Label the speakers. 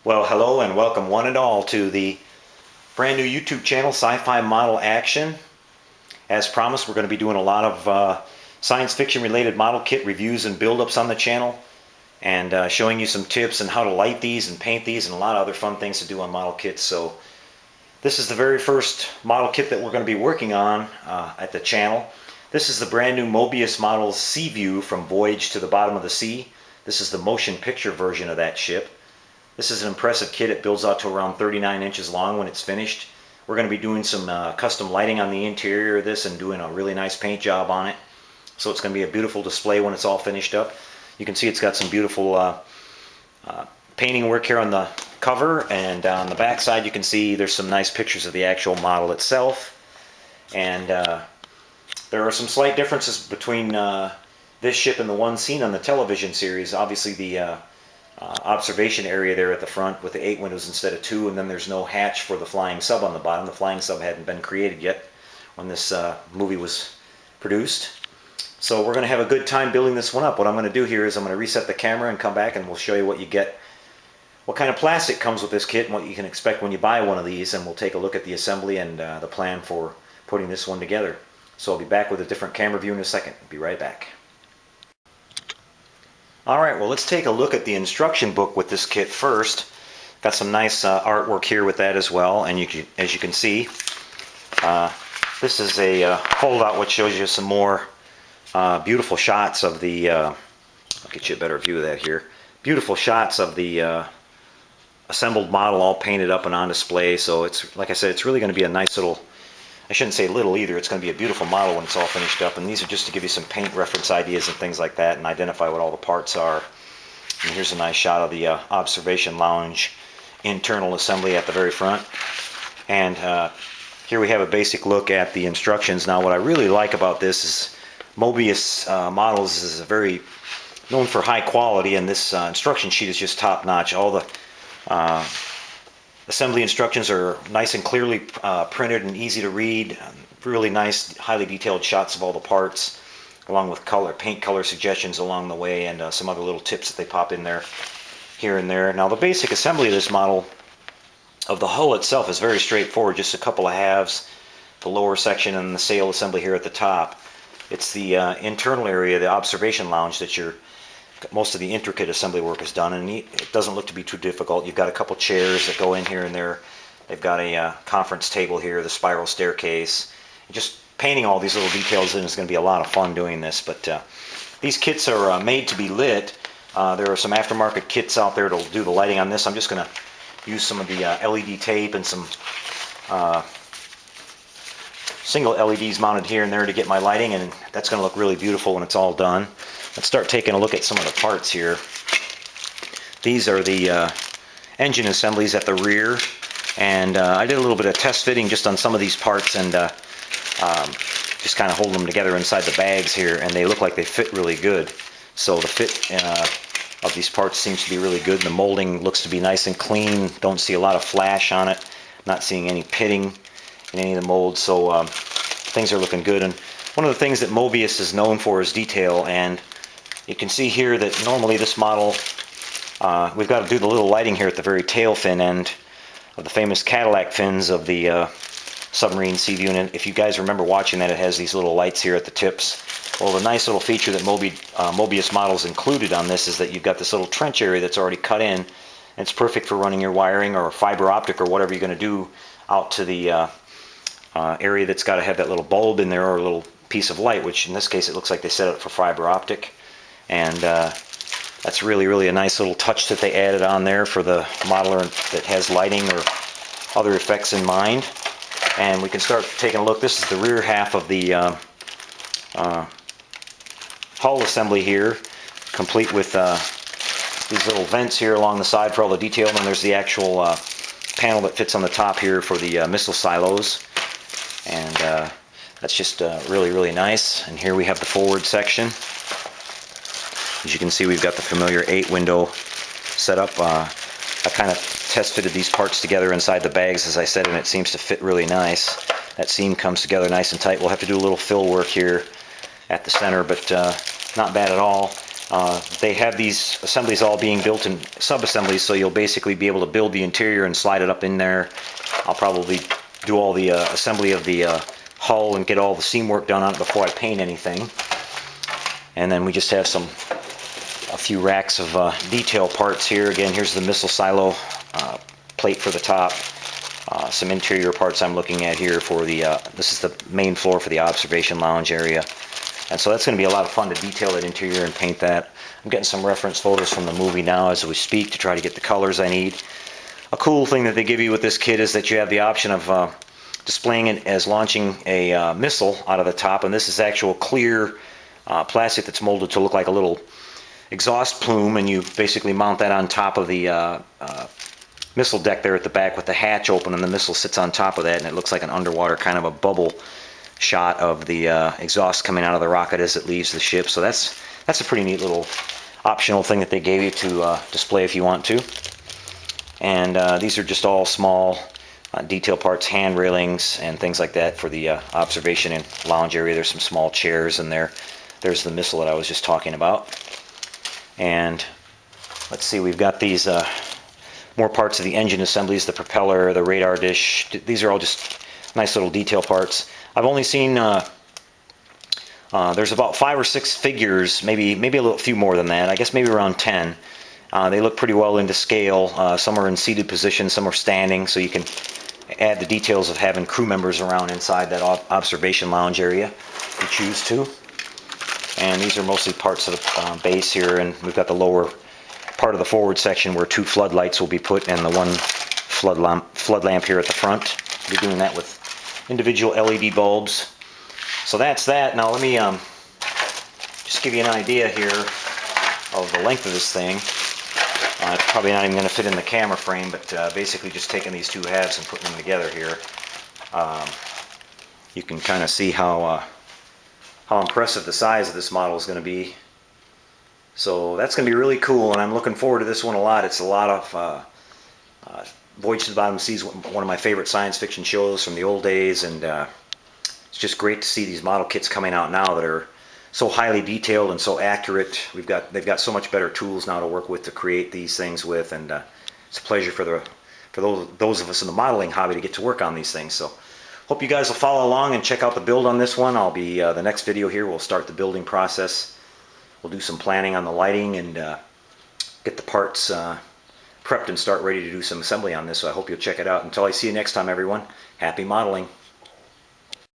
Speaker 1: Well, hello and welcome one and all to the brand new YouTube channel, SciFiModelAction. As promised, we're going to be doing a lot of science fiction related model kit reviews and build-ups on the channel, and showing you some tips on how to light these and paint these and a lot of other fun things to do on model kits. So this is the very first model kit that we're going to be working on at the channel. This is the brand new Moebius model Seaview from Voyage to the Bottom of the Sea. This is the motion picture version of that ship. This is an impressive kit. It builds out to around 39 inches long when it's finished. We're going to be doing some custom lighting on the interior of this and doing a really nice paint job on it. So it's going to be a beautiful display when it's all finished up. You can see it's got some beautiful painting work here on the cover, and on the back side you can see there's some nice pictures of the actual model itself. And there are some slight differences between this ship and the one seen on the television series. Obviously the observation area there at the front with the 8 windows instead of 2, and then there's no hatch for the flying sub on the bottom. The flying sub hadn't been created yet when this movie was produced. So we're going to have a good time building this one up. What I'm going to do here is I'm going to reset the camera and come back and we'll show you what you get, what kind of plastic comes with this kit and what you can expect when you buy one of these, and we'll take a look at the assembly and the plan for putting this one together. So I'll be back with a different camera view in a second. Be right back. Alright, well, let's take a look at the instruction book with this kit first. Got some nice artwork here with that as well, and as you can see, this is a foldout which shows you some more beautiful shots of the, I'll get you a better view of that here, beautiful shots of the assembled model all painted up and on display. So it's, like I said, it's really going to be a nice little, I shouldn't say little either, it's going to be a beautiful model when it's all finished up. And these are just to give you some paint reference ideas and things like that and identify what all the parts are. And here's a nice shot of the observation lounge internal assembly at the very front. And here we have a basic look at the instructions. Now what I really like about this is Moebius models is very known for high quality, and this instruction sheet is just top notch. All the assembly instructions are nice and clearly printed and easy to read. Really nice, highly detailed shots of all the parts, along with paint color suggestions along the way, and some other little tips that they pop in there, here and there. Now the basic assembly of this model, of the hull itself, is very straightforward. Just a couple of halves, the lower section, and the sail assembly here at the top. It's the internal area, the observation lounge, that most of the intricate assembly work is done, and it doesn't look to be too difficult. You've got a couple chairs that go in here and there. They've got a conference table here, the spiral staircase. Just painting all these little details in is going to be a lot of fun doing this. But these kits are made to be lit. There are some aftermarket kits out there to do the lighting on this. I'm just going to use some of the LED tape and some single LEDs mounted here and there to get my lighting, and that's going to look really beautiful when it's all done. Let's start taking a look at some of the parts here. These are the engine assemblies at the rear, and I did a little bit of test fitting just on some of these parts, and just kind of holding them together inside the bags here, and they look like they fit really good. So the fit of these parts seems to be really good. The molding looks to be nice and clean. Don't see a lot of flash on it. Not seeing any pitting in any of the molds, so things are looking good. And one of the things that Moebius is known for is detail, and you can see here that normally this model, we've got to do the little lighting here at the very tail fin end of the famous Cadillac fins of the Submarine Seaview. And if you guys remember watching that, it has these little lights here at the tips. Well, the nice little feature that Moebius models included on this is that you've got this little trench area that's already cut in, and it's perfect for running your wiring or fiber optic or whatever you're going to do out to the area that's got to have that little bulb in there or a little piece of light, which in this case it looks like they set it for fiber optic. And that's really a nice little touch that they added on there for the modeler that has lighting or other effects in mind. And we can start taking a look. This is the rear half of the hull assembly here, complete with these little vents here along the side for all the detail. And then there's the actual panel that fits on the top here for the missile silos. And that's just really nice. And here we have the forward section. As you can see, we've got the familiar 8 window setup. I kind of test fitted these parts together inside the bags, as I said, and it seems to fit really nice. That seam comes together nice and tight. We'll have to do a little fill work here at the center, but not bad at all. They have these assemblies all being built in sub-assemblies, so you'll basically be able to build the interior and slide it up in there. I'll probably do all the assembly of the hull and get all the seam work done on it before I paint anything. And then we just have a few racks of detail parts here. Again, here's the missile silo plate for the top. Some interior parts I'm looking at here for the, this is the main floor for the observation lounge area. And so that's going to be a lot of fun to detail that interior and paint that. I'm getting some reference photos from the movie now as we speak to try to get the colors I need. A cool thing that they give you with this kit is that you have the option of displaying it as launching a missile out of the top. And this is actual clear plastic that's molded to look like a little exhaust plume, and you basically mount that on top of the missile deck there at the back with the hatch open, and the missile sits on top of that, and it looks like an underwater kind of a bubble shot of the exhaust coming out of the rocket as it leaves the ship. So that's a pretty neat little optional thing that they gave you to display if you want to. And these are just all small detail parts, hand railings and things like that for the observation and lounge area. There's some small chairs in there. There's the missile that I was just talking about. And let's see, we've got these more parts of the engine assemblies, the propeller, the radar dish. These are all just nice little detail parts. I've only seen there's about 5 or 6 figures, maybe a little few more than that. I guess maybe around 10. They look pretty well into scale. Some are in seated position, some are standing, so you can add the details of having crew members around inside that observation lounge area if you choose to. And these are mostly parts of the base here, and we've got the lower part of the forward section where 2 floodlights will be put and the 1 flood lamp here at the front. We'll be doing that with individual LED bulbs. So that's that. Now let me just give you an idea here of the length of this thing. It's probably not even going to fit in the camera frame, but basically just taking these 2 halves and putting them together here, you can kind of see how impressive the size of this model is going to be. So that's going to be really cool, and I'm looking forward to this one a lot. It's a lot of Voyage to the Bottom of the Sea is one of my favorite science fiction shows from the old days, and it's just great to see these model kits coming out now that are so highly detailed and so accurate. They've got so much better tools now to work with to create these things with, and it's a pleasure for those of us in the modeling hobby to get to work on these things. So hope you guys will follow along and check out the build on this one. I'll be the next video here. We'll start the building process. We'll do some planning on the lighting and get the parts prepped and start ready to do some assembly on this. So I hope you'll check it out. Until I see you next time, everyone, happy modeling.